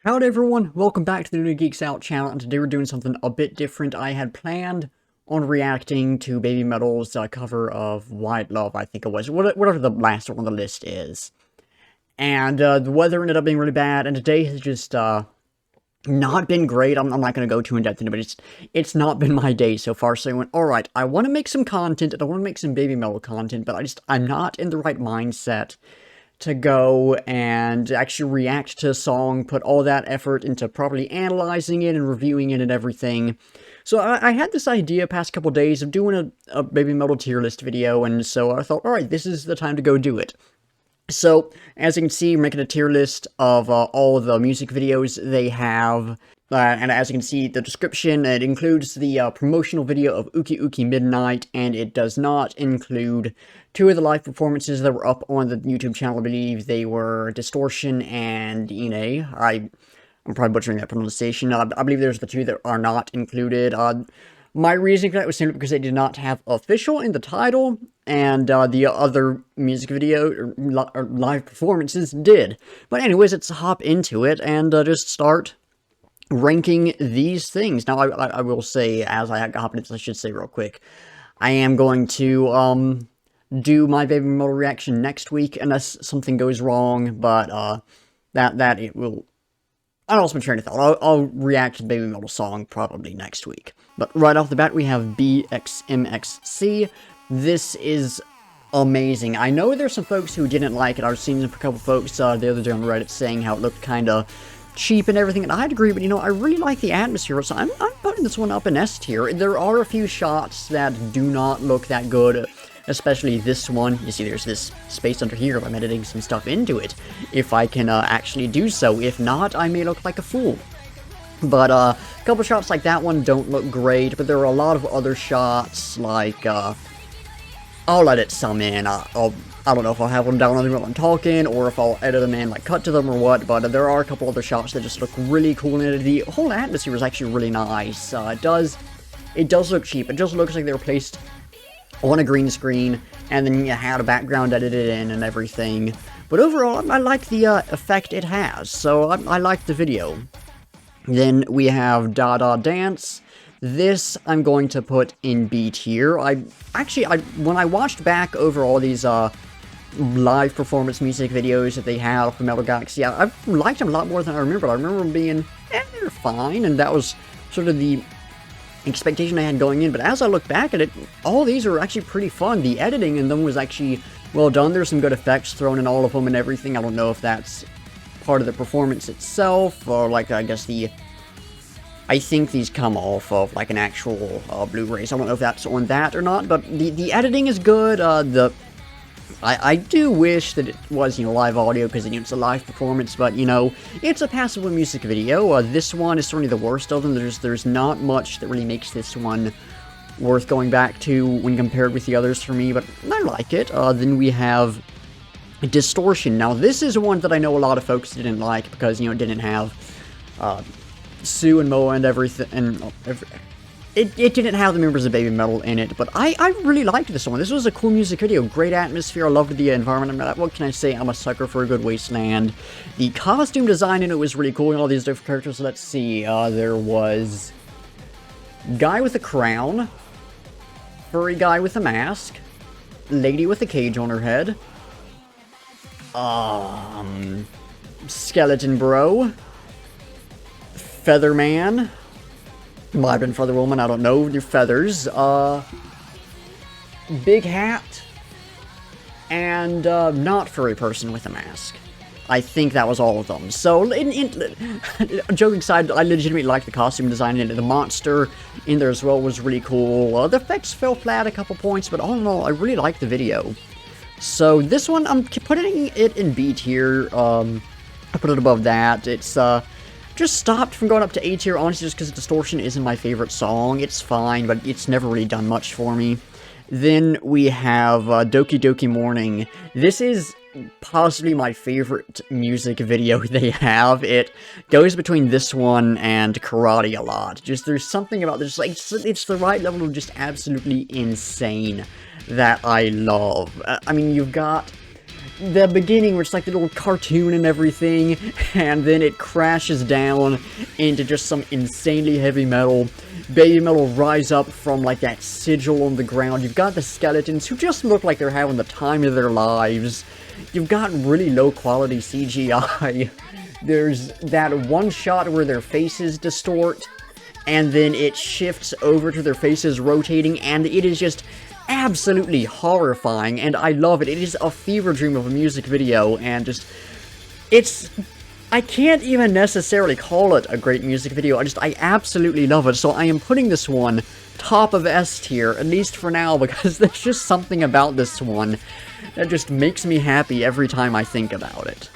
Howdy everyone, welcome back to the New Geeks Out channel, and today we're doing something a bit different. I had planned on reacting to BABYMETAL's cover of White Love, I think it was, whatever the last one on the list is. And the weather ended up being really bad, and today has just not been great. I'm not going to go too in-depth into it, but it's not been my day so far, so I went, alright, I want to make some content, and I want to make some BABYMETAL content, but I'm not in the right mindset to go and actually react to a song, put all that effort into properly analyzing it and reviewing it and everything. So I had this idea past couple days of doing a BABYMETAL tier list video, and so I thought, alright, this is the time to go do it. So, as you can see, we're making a tier list of all the music videos they have. And as you can see, the description, it includes the promotional video of Uki Uki Midnight, and it does not include two of the live performances that were up on the YouTube channel. I believe they were Distortion and Iine. I'm probably butchering that pronunciation. I believe there's the two that are not included. My reasoning for that was simply because they did not have official in the title, and the other music video or live performances did. But anyways, let's hop into it and just start ranking these things. Now, I will say, as I hop into this, I should say real quick, I am going to do my BABYMETAL reaction next week, unless something goes wrong, but that it will... I lost my train of thought. I'll react to the BABYMETAL song probably next week. But right off the bat, we have BxMxC. This is amazing. I know there's some folks who didn't like it. I was seeing a couple folks the other day on Reddit saying how it looked kind of cheap and everything, and I'd agree, but you know, I really like the atmosphere, so I'm putting this one up in S tier. There are a few shots that do not look that good, especially this one. You see there's this space under here. I'm editing some stuff into it, if I can actually do so. If not, I may look like a fool. But a couple shots like that one don't look great, but there are a lot of other shots, like, I'll let it sum in. I don't know if I'll have them down on them while I'm talking, or if I'll edit them in, like cut to them or what, but there are a couple other shots that just look really cool, and the whole atmosphere is actually really nice. It does look cheap. It just looks like they were placed on a green screen, and then you had a background edited in and everything. But overall, I like the effect it has, so I like the video. Then we have Da Da Dance. This I'm going to put in B tier. When I watched back over all these live performance music videos that they had from Metal Galaxy, I liked them a lot more than I remember. I remember them being, they're fine, and that was sort of the expectation I had going in. But as I look back at it, all these are actually pretty fun. The editing in them was actually well done. There's some good effects thrown in all of them and everything. I don't know if that's part of the performance itself, or like, I guess I think these come off of like an actual Blu-ray, so I don't know if that's on that or not, but the editing is good. I do wish that it was, you know, live audio, because it's a live performance, but, you know, it's a passable music video. This one is certainly the worst of them. There's not much that really makes this one worth going back to when compared with the others for me, but I like it. Then we have Distortion. Now, this is one that I know a lot of folks didn't like, because, you know, it didn't have Sue and Moa and everything, and it didn't have the members of BABYMETAL in it, but I really liked this one. This was a cool music video, great atmosphere. I loved the environment. I mean, what can I say? I'm a sucker for a good wasteland. The costume design in it was really cool, and all these different characters. Let's see, there was guy with a crown, furry guy with a mask, lady with a cage on her head, skeleton bro, feather man, might have been feather woman, I don't know, your feathers, big hat, and not furry person with a mask. I think that was all of them. So, joking aside, I legitimately liked the costume design, and the monster in there as well was really cool. The effects fell flat a couple points, but all in all, I really liked the video. So this one, I'm putting it in B tier. I put it above that. It's just stopped from going up to A tier, honestly, just because Distortion isn't my favorite song. It's fine, but it's never really done much for me. Then we have Doki Doki Morning. This is possibly my favorite music video they have. It goes between this one and Karate a lot. Just, there's something about this, like, it's the right level of just absolutely insane that I love. I mean, you've got the beginning where it's like the little cartoon and everything, and then it crashes down into just some insanely heavy metal. BABYMETAL rise up from like that sigil on the ground. You've got the skeletons who just look like they're having the time of their lives. You've got really low quality CGI. There's that one shot where their faces distort, and then it shifts over to their faces rotating, and it is just absolutely horrifying, and I love it. It is a fever dream of a music video, and just, I can't even necessarily call it a great music video. I absolutely love it, so I am putting this one top of S tier, at least for now, because there's just something about this one that just makes me happy every time I think about it.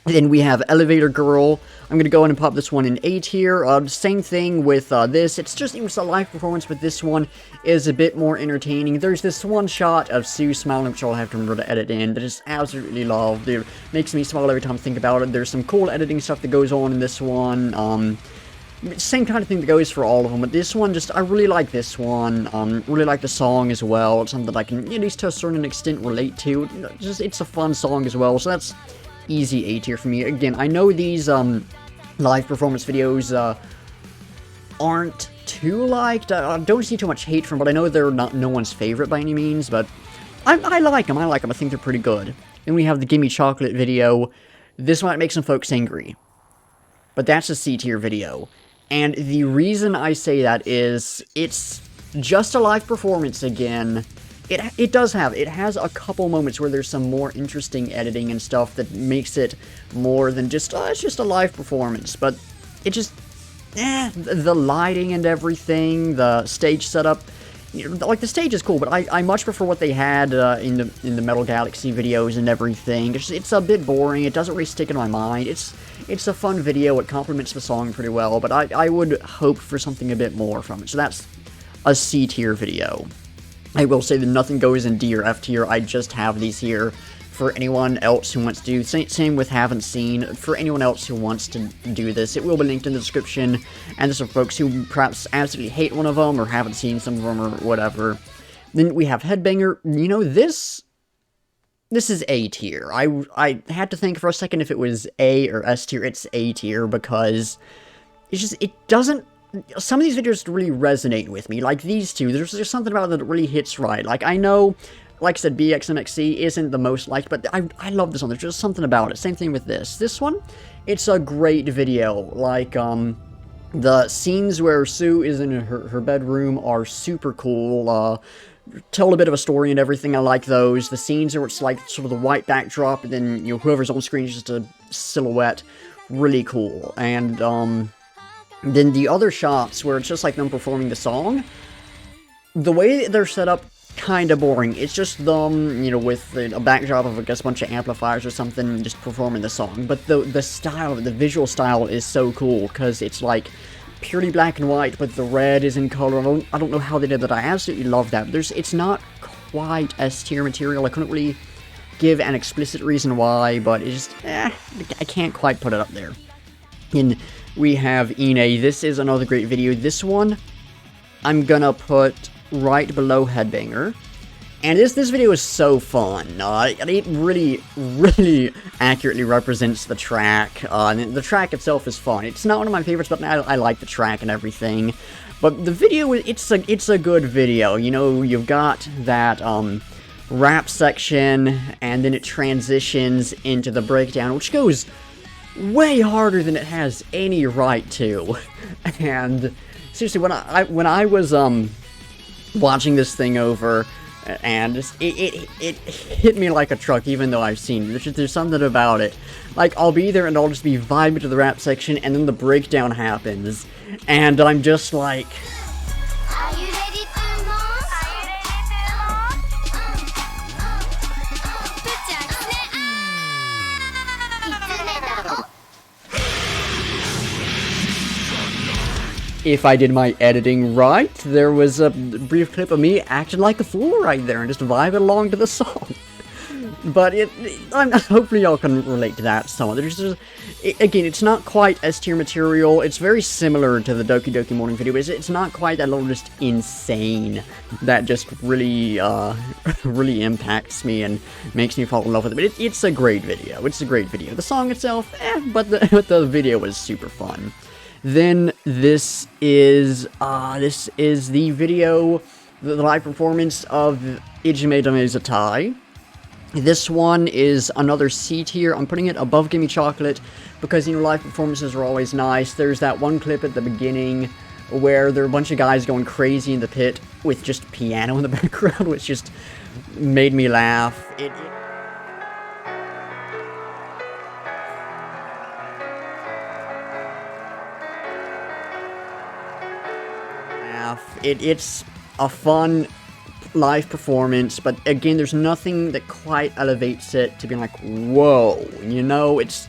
Then we have Elevator Girl. I'm going to go ahead and pop this one in A tier. Same thing with this. It's a live performance, but this one is a bit more entertaining. There's this one shot of Sue smiling, which I'll have to remember to edit in, that is absolutely loved. It makes me smile every time I think about it. There's some cool editing stuff that goes on in this one. Same kind of thing that goes for all of them, but this one, I really like this one. Really like the song as well. It's something that I can, at least to a certain extent, relate to. It's a fun song as well, so that's easy A tier for me. Again, I know these live performance videos aren't too liked. I don't see too much hate from them, but I know they're not no one's favorite by any means, but I like them. I think they're pretty good. Then we have the Gimme Chocolate video. This might make some folks angry, but that's a C tier video. And the reason I say that is it's just a live performance again. It has a couple moments where there's some more interesting editing and stuff that makes it more than just, it's just a live performance, but it just, the lighting and everything, the stage setup, like the stage is cool, but I much prefer what they had in the Metal Galaxy videos and everything. It's a bit boring, it doesn't really stick in my mind. It's a fun video, it complements the song pretty well, but I would hope for something a bit more from it, so that's a C tier video. I will say that nothing goes in D or F tier. I just have these here for anyone else who wants to do. Same with Haven't Seen. For anyone else who wants to do this, it will be linked in the description. And there's some folks who perhaps absolutely hate one of them or haven't seen some of them or whatever. Then we have Headbanger. You know, this is A tier. I had to think for a second if it was A or S tier. It's A tier because it doesn't. Some of these videos really resonate with me, like these two. There's just something about it that really hits right. Like, I know, like I said, BxMxC isn't the most liked, but I love this one. There's just something about it. Same thing with this. This one, it's a great video. Like, the scenes where Sue is in her bedroom are super cool. Tell a bit of a story and everything. I like those. The scenes where it's like sort of the white backdrop, and then, you know, whoever's on screen is just a silhouette. Really cool. And, then the other shots where it's just like them performing the song, the way they're set up, kind of boring. It's just them, you know, with a backdrop of, I guess, a bunch of amplifiers or something, just performing the song. But the style, the visual style is so cool, because it's like purely black and white, but the red is in color. I don't know how they did that. I absolutely love that. It's not quite S tier material. I couldn't really give an explicit reason why, but it's just, I can't quite put it up there. And we have Iine. This is another great video. This one, I'm gonna put right below Headbanger. And this video is so fun. It really accurately represents the track. And the track itself is fun. It's not one of my favorites, but I like the track and everything. But the video, it's a good video. You know, you've got that rap section, and then it transitions into the breakdown, which goes way harder than it has any right to. And seriously, when I was watching this thing over, and it hit me like a truck, even though I've seen it. There's something about it. Like, I'll be there and I'll just be vibing to the rap section, and then the breakdown happens, and I'm just like, Are you ready to move? if I did my editing right, there was a brief clip of me acting like a fool right there and just vibing along to the song. But hopefully y'all can relate to that somewhat. Again, it's not quite S-tier material. It's very similar to the Doki Doki morning video, but it's not quite that little just insane that just really, really impacts me and makes me fall in love with it. But it's a great video. It's a great video. The song itself, but the video was super fun. Then this is the video, the live performance of Ijime Zettai. This one is another C tier. I'm putting it above Gimme Chocolate because, you know, live performances are always nice. There's that one clip at the beginning where there are a bunch of guys going crazy in the pit with just piano in the background, which just made me laugh. It's a fun live performance, but again, there's nothing that quite elevates it to being like, whoa, you know, it's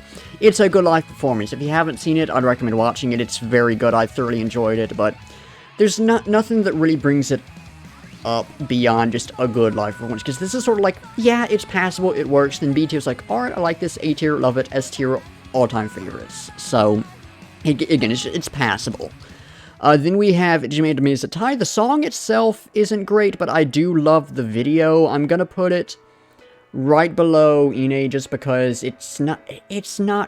a good live performance. If you haven't seen it, I'd recommend watching it. It's very good. I thoroughly enjoyed it, but there's nothing that really brings it up beyond just a good live performance, because this is sort of like, yeah, it's passable, it works, then B tier is like, alright, I like this, A tier, love it, S tier, all-time favorites. So, again, it's passable. Then we have Ijime Zettai. The song itself isn't great, but I do love the video. I'm gonna put it right below Iine just because it's not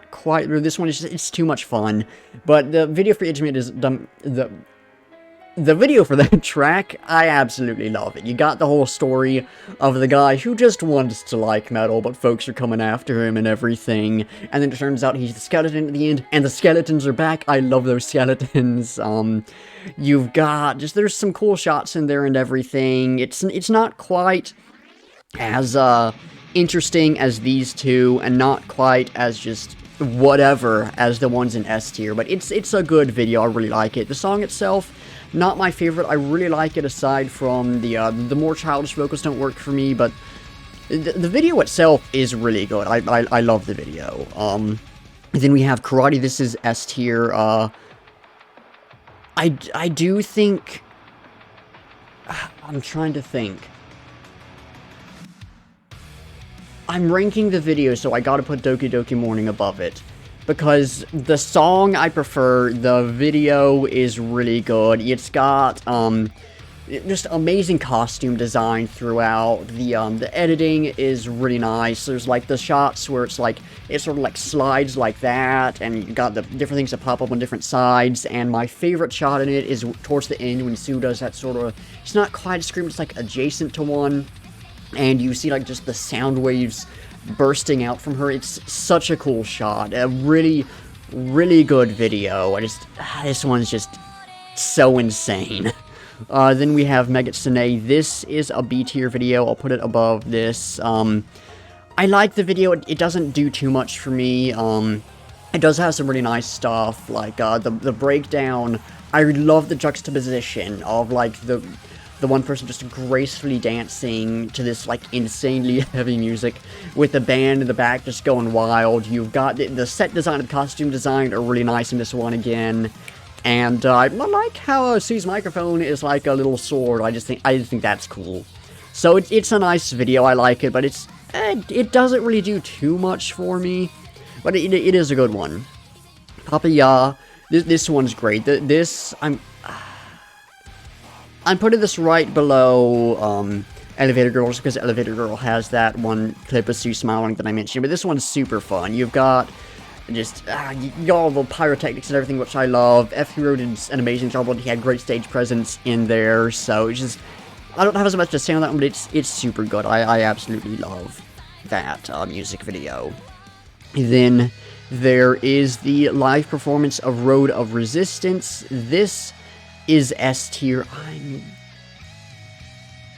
quite, this one is just, it's too much fun. But the video for Ijime is the video for that track, I absolutely love it. You got the whole story of the guy who just wants to like metal, but folks are coming after him and everything, and then it turns out he's the skeleton at the end, and the skeletons are back. I love those skeletons. You've got, there's some cool shots in there and everything. It's not quite as, interesting as these two, and not quite as just whatever as the ones in S tier, but it's a good video. I really like it. The song itself, not my favorite. I really like it aside from the more childish vocals don't work for me, but the video itself is really good. I love the video. Then we have Karate. This is S tier. I do think, I'm trying to think. I'm ranking the video, so I gotta put Doki Doki Morning above it. Because the song I prefer, the video is really good. It's got, just amazing costume design throughout. The editing is really nice. There's, like, the shots where it's, like, it sort of, like, slides like that, and you got the different things that pop up on different sides, and my favorite shot in it is towards the end when Sue does that sort of, it's not quite a scream, it's, like, adjacent to one, and you see, like, just the sound waves bursting out from her. It's such a cool shot. A really, really good video. This one's just so insane. Then we have MEGITSUNE. This is a B tier video. I'll put it above this. I like the video. It doesn't do too much for me. It does have some really nice stuff, like the breakdown. I love the juxtaposition of, like, the one person just gracefully dancing to this, like, insanely heavy music with the band in the back just going wild. You've got the set design and costume design are really nice in this one again. And I like how Sue's microphone is like a little sword. I just think that's cool. So it's a nice video. I like it, but it doesn't really do too much for me. But it is a good one. Papaya, this one's great. I'm putting this right below Elevator Girls because Elevator Girl has that one clip of Sue smiling that I mentioned, but this one's super fun. You've got just you got all the pyrotechnics and everything, which I love. F-Hero did an amazing job, but he had great stage presence in there, so it's just, I don't have as much to say on that one, but it's super good. I absolutely love that music video. Then there is the live performance of Road of Resistance. This is S tier.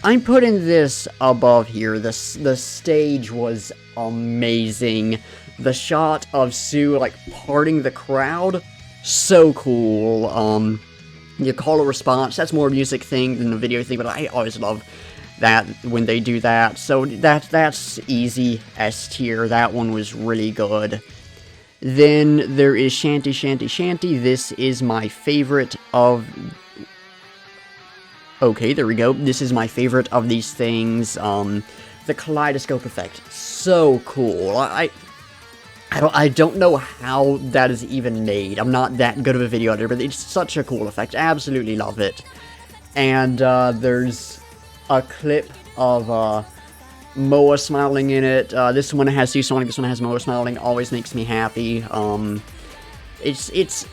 I'm putting this above here. The stage was amazing. The shot of Sue, like, parting the crowd, so cool. You call a response, that's more a music thing than a video thing, but I always love that when they do that. So that's easy S tier. That one was really good. Then there is Shanti, Shanti, Shanti. This is my favorite of... Okay, there we go. This is my favorite of these things. the kaleidoscope effect, so cool. I don't know how that is even made. I'm not that good of a video editor, but it's such a cool effect. Absolutely love it. And there's a clip of Moa smiling in it. This one has Sonic, this one has Moa smiling. Always makes me happy. It's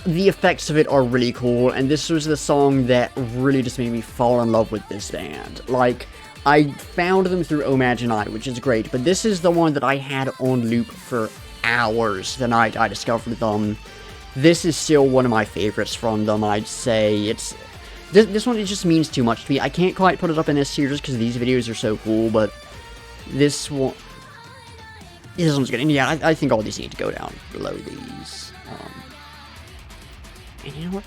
the effects of it are really cool, and this was the song that really just made me fall in love with this band. Like, I found them through Imagine, which is great, but this is the one that I had on loop for hours the night I discovered them. This is still one of my favorites from them, I'd say. This one, it just means too much to me. I can't quite put it up in S tier just because these videos are so cool, but this one's good. And yeah, I think all these need to go down below these. And you know what?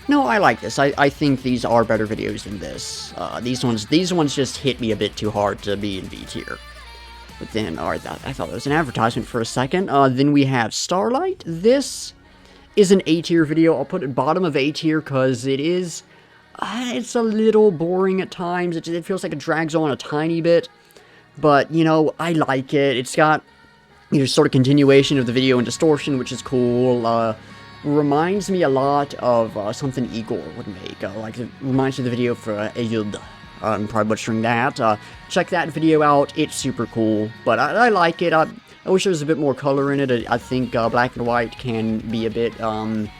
No, I like this. I think these are better videos than this. These ones just hit me a bit too hard to be in B tier. But then, alright, I thought it was an advertisement for a second. Then we have Starlight. This is an A tier video. I'll put it bottom of A tier because it is, it's a little boring at times. It feels like it drags on a tiny bit. But, you know, I like it. It's got, you know, sort of continuation of the video in Distortion, which is cool. Reminds me a lot of something Igor would make. Like, it reminds me of the video for Ayud. I'm probably butchering that. Check that video out. It's super cool. But I like it. I wish there was a bit more color in it. I think black and white can be a bit, not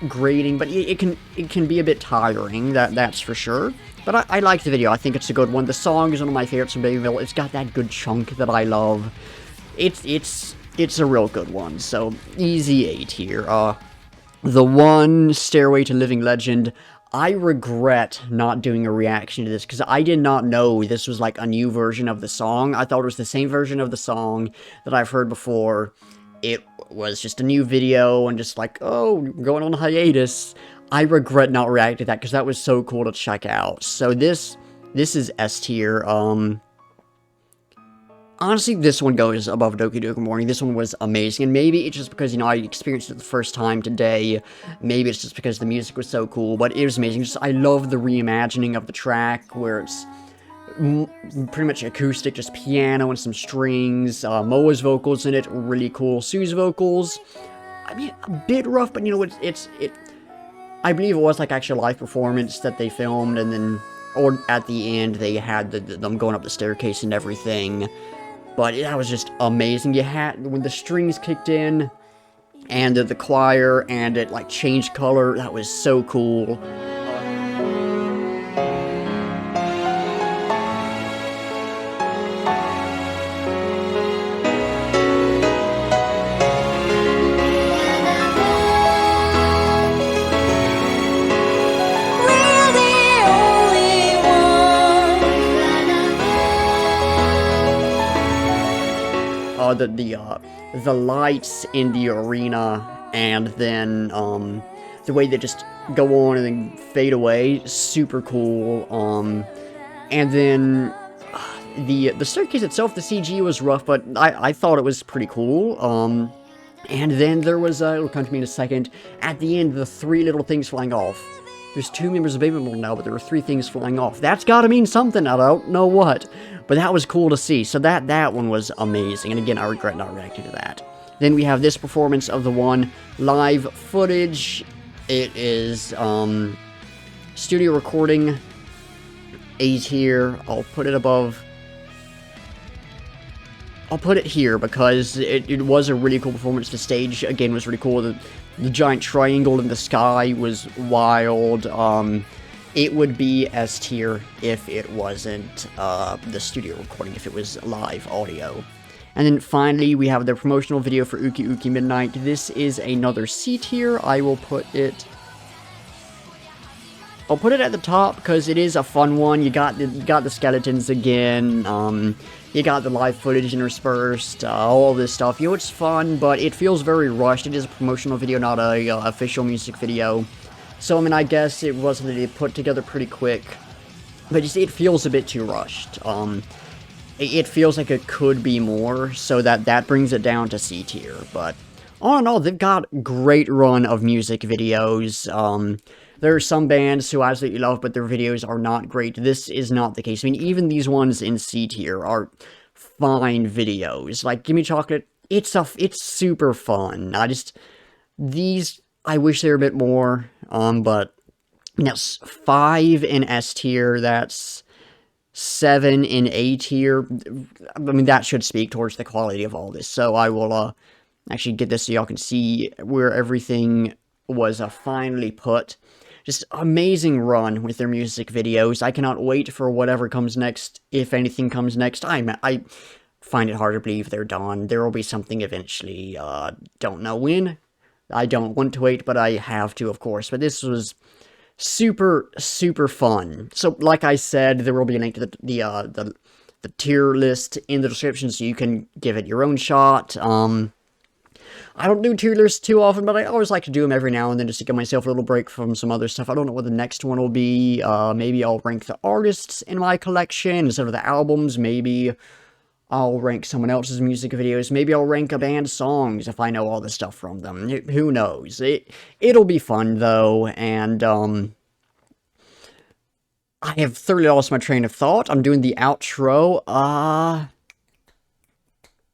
grating, but it can be a bit tiring. That's for sure. But I like the video. I think it's a good one. The song is one of my favorites from BABYMETAL. It's got that good chunk that I love. It's a real good one. So, easy A tier. The one, Stairway to Living Legend. I regret not doing a reaction to this, because I did not know this was like a new version of the song. I thought it was the same version of the song that I've heard before. It was just a new video, and just like, oh, going on hiatus. I regret not reacting to that, because that was so cool to check out. So this is S tier. Honestly, this one goes above Doki Doki Morning. This one was amazing, and maybe it's just because, you know, I experienced it the first time today. Maybe it's just because the music was so cool, but it was amazing. Just, I love the reimagining of the track, where it's pretty much acoustic, just piano and some strings. Moa's vocals in it, really cool. Sue's vocals, I mean, a bit rough, but, you know, I believe it was, like, actually a live performance that they filmed, and then, or at the end, they had them going up the staircase and everything. But that was just amazing. You had, when the strings kicked in, and the choir, and it, like, changed color, that was so cool. The lights in the arena, and then, the way they just go on and then fade away, super cool. And then, the staircase itself, the CG was rough, but I thought it was pretty cool. And then there was, it'll come to me in a second, at the end, the 3 little things flying off. There's 2 members of BABYMETAL now, but there were 3 things flying off. That's gotta mean something, I don't know what. But that was cool to see, so that one was amazing, and again, I regret not reacting to that. Then we have this performance of the one live footage. It is, studio recording, A tier. I'll put it above. I'll put it here, because it was a really cool performance. The stage, again, was really cool. The giant triangle in the sky was wild. It would be S tier if it wasn't the studio recording, if it was live audio. And then finally, we have the promotional video for Uki Uki Midnight. This is another C tier. I will put it... I'll put it at the top, because it is a fun one. You got the skeletons again. You got the live footage interspersed, all this stuff. You know, it's fun, but it feels very rushed. It is a promotional video, not a official music video. So, I mean, I guess it wasn't put together pretty quick. But just, it feels a bit too rushed. It feels like it could be more, so that brings it down to C tier. But all in all, they've got a great run of music videos. there are some bands who I absolutely love, but their videos are not great. This is not the case. I mean, even these ones in C tier are fine videos. Like, Gimme Chocolate, it's super fun. These, I wish they were a bit more, but that's 5 in S tier, that's 7 in A tier. I mean, that should speak towards the quality of all this. So I will, actually get this so y'all can see where everything was, finally put. Just amazing run with their music videos. I cannot wait for whatever comes next, if anything comes next. I find it hard to believe they're done. There will be something eventually, don't know when. I don't want to wait, but I have to, of course. But this was super, super fun. So, like I said, there will be a link to the tier list in the description, so you can give it your own shot. I don't do tier lists too often, but I always like to do them every now and then just to give myself a little break from some other stuff. I don't know what the next one will be. Maybe I'll rank the artists in my collection instead of the albums. Maybe I'll rank someone else's music videos. Maybe I'll rank a band's songs if I know all the stuff from them. Who knows? It'll be fun, though, and, I have thoroughly lost my train of thought. I'm doing the outro.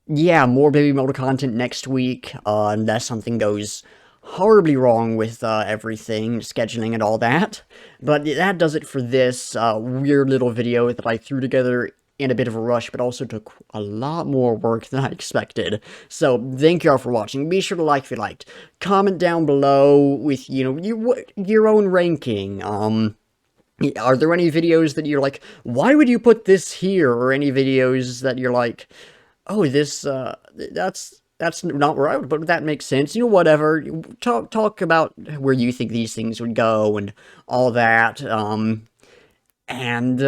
Yeah, more BABYMETAL content next week, unless something goes horribly wrong with, everything, scheduling and all that. But that does it for this, weird little video that I threw together in a bit of a rush, but also took a lot more work than I expected. So, thank you all for watching. Be sure to like if you liked. Comment down below with, you know, your own ranking. Are there any videos that you're like, why would you put this here? Or any videos that you're like, oh, this, that's not where I would, but that makes sense. You know, whatever. Talk about where you think these things would go and all that. And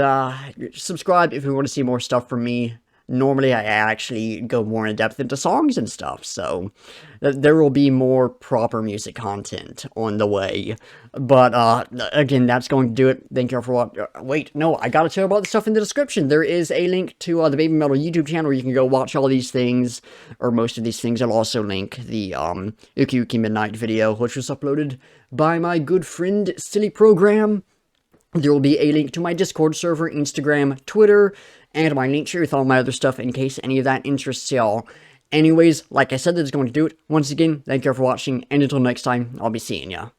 subscribe if you want to see more stuff from me. Normally, I actually go more in depth into songs and stuff, so there will be more proper music content on the way. But, again, that's going to do it. Thank you all for watching. Wait, no, I gotta tell you about the stuff in the description. There is a link to the BABYMETAL YouTube channel where you can go watch all these things, or most of these things. I'll also link the Uki Uki Midnight video, which was uploaded by my good friend Silly Program. There will be a link to my Discord server, Instagram, Twitter, and my link tree with all my other stuff in case any of that interests y'all. Anyways, like I said, that's going to do it. Once again, thank you all for watching, and until next time, I'll be seeing ya.